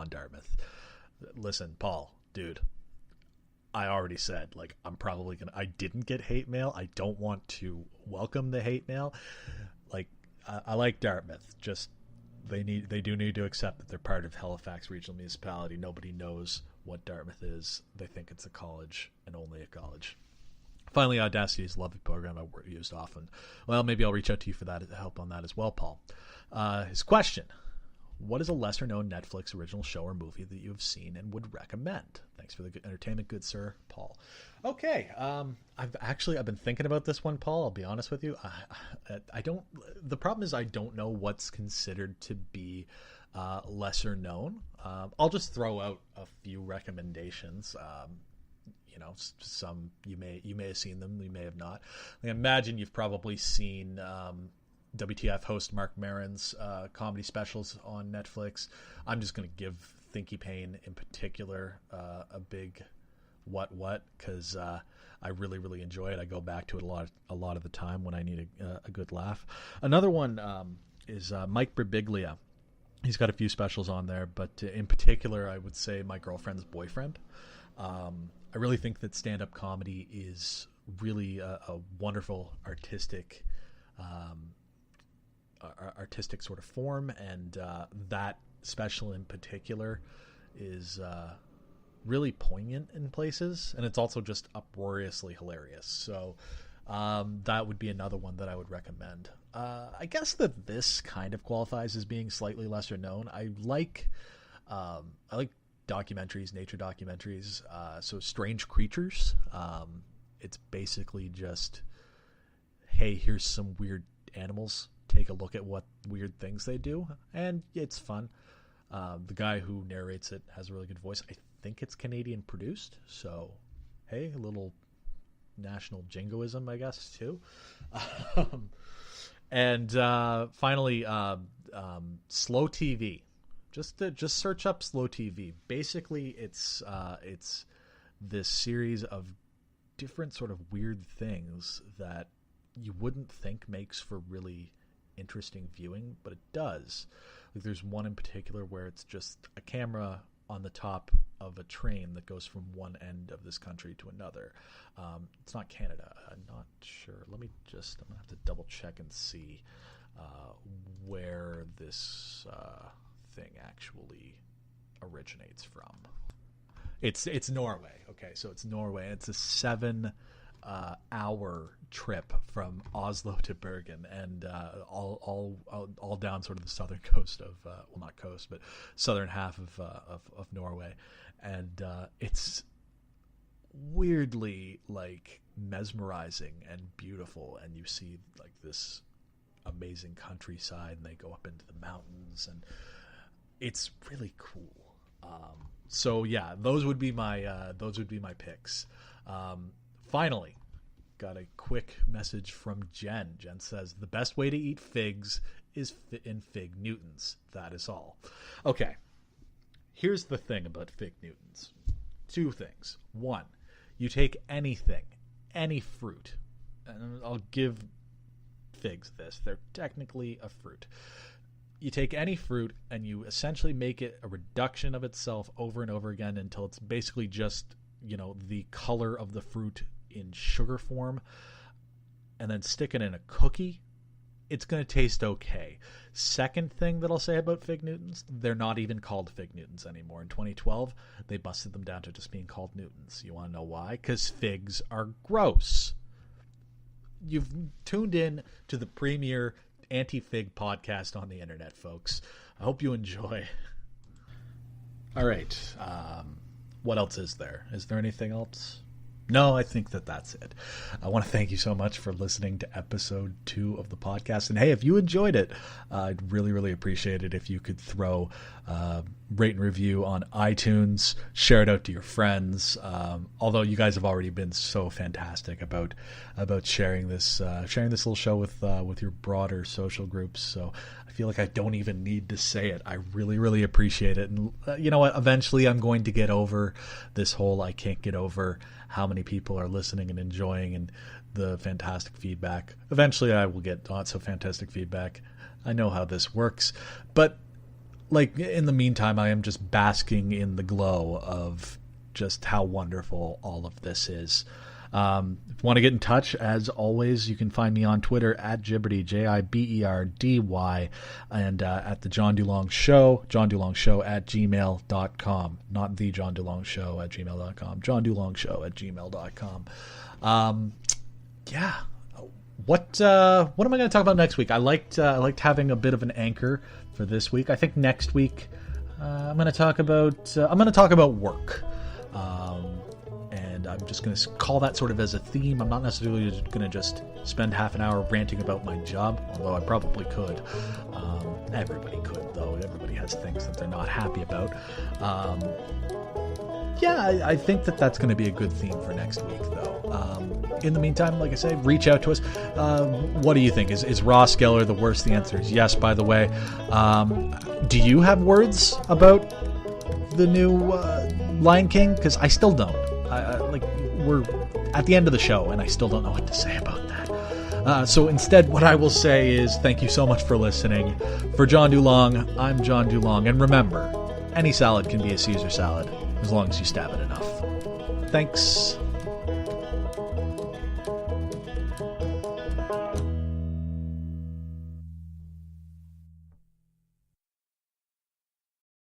on Dartmouth. Listen, Paul, dude, I already said, like, I didn't get hate mail. I don't want to welcome the hate mail. Like, I like Dartmouth. Just, they do need to accept that they're part of Halifax Regional Municipality. Nobody knows what Dartmouth is. They think it's a college and only a college. Finally, Audacity is a lovely program I've used often. Well, maybe I'll reach out to you for that help on that as well, Paul. His question: what is a lesser-known Netflix original show or movie that you have seen and would recommend? Thanks for the good entertainment, good sir, Paul. Okay, I've been thinking about this one, Paul. I'll be honest with you. I don't. The problem is I don't know what's considered to be lesser known. I'll just throw out a few recommendations. Some you may have seen them, you may have not. I imagine you've probably seen WTF host Mark Maron's comedy specials on Netflix. I'm just going to give Thinky Pain in particular a big what because I really enjoy it. I go back to it a lot of the time when I need a good laugh. Another one is Mike Birbiglia. He's got a few specials on there, but in particular, I would say My Girlfriend's Boyfriend. I really think that stand-up comedy is really a wonderful artistic sort of form, and that special in particular is really poignant in places, and it's also just uproariously hilarious. So that would be another one that I would recommend. I guess that this kind of qualifies as being slightly lesser known. I like documentaries, nature documentaries. So Strange Creatures. It's basically just, hey, here's some weird animals. Take a look at what weird things they do, and it's fun. The guy who narrates it has a really good voice. I think it's Canadian produced, so hey, a little national jingoism, I guess, too. And finally, Slow TV. Just search up Slow TV. Basically, it's this series of different sort of weird things that you wouldn't think makes for really interesting viewing, but it does. Like, there's one in particular where it's just a camera on the top of a train that goes from one end of this country to another. It's not Canada. I'm not sure. I'm gonna have to double check and see where this thing actually originates from. It's Norway. Okay, so it's Norway. It's a 7-hour trip from Oslo to Bergen, and all down sort of the southern coast of not coast, but southern half of Norway, and it's weirdly like mesmerizing and beautiful, and you see like this amazing countryside, and they go up into the mountains, and it's really cool. So yeah, those would be my picks. Finally, got a quick message from Jen. Jen says, the best way to eat figs is in Fig Newtons. That is all. Okay, here's the thing about Fig Newtons. Two things. One, you take anything, any fruit, and I'll give figs this. They're technically a fruit. You take any fruit and you essentially make it a reduction of itself over and over again until it's basically just, the color of the fruit in sugar form, and then stick it in a cookie. It's going to taste okay. Second thing that I'll say about Fig Newtons, they're not even called Fig Newtons anymore. In 2012, they busted them down to just being called Newtons. You want to know why? Because figs are gross. You've tuned in to the premier anti-fig podcast on the internet, folks. I hope you enjoy. All right. What else is there? Is there anything else? No, I think that's it. I want to thank you so much for listening to episode 2 of the podcast. And hey, if you enjoyed it, I'd really appreciate it if you could throw rate and review on iTunes, share it out to your friends. Although you guys have already been so fantastic about sharing this little show with your broader social groups. So I feel like I don't even need to say it. I really appreciate it. And you know what? Eventually I'm going to get over this whole I can't get over how many people are listening and enjoying and the fantastic feedback. Eventually I will get not so fantastic feedback. I know how this works. But like, in the meantime, I am just basking in the glow of just how wonderful all of this is. If you want to get in touch, as always, you can find me on Twitter at Gibberdy, Jiberdy, and at the John DuLong Show, johndulong@gmail.com. Not the John DuLong Show at gmail.com, John DuLong Show at gmail.com. Yeah. What am I going to talk about next week? I liked having a bit of an anchor for this week. I think next week I'm going to talk about work. And I'm just going to call that sort of as a theme. I'm not necessarily going to just spend half an hour ranting about my job, although I probably could. Everybody could, though. Everybody has things that they're not happy about. I think that's going to be a good theme for next week, though. In the meantime, like I say, reach out to us. What do you think? Is Ross Gellar the worst? The answer is yes, by the way. Do you have words about the new Lion King? Because I still don't. We're at the end of the show, and I still don't know what to say about that. So instead, what I will say is thank you so much for listening. For John DuLong, I'm John DuLong. And remember, any salad can be a Caesar salad as long as you stab it enough. Thanks.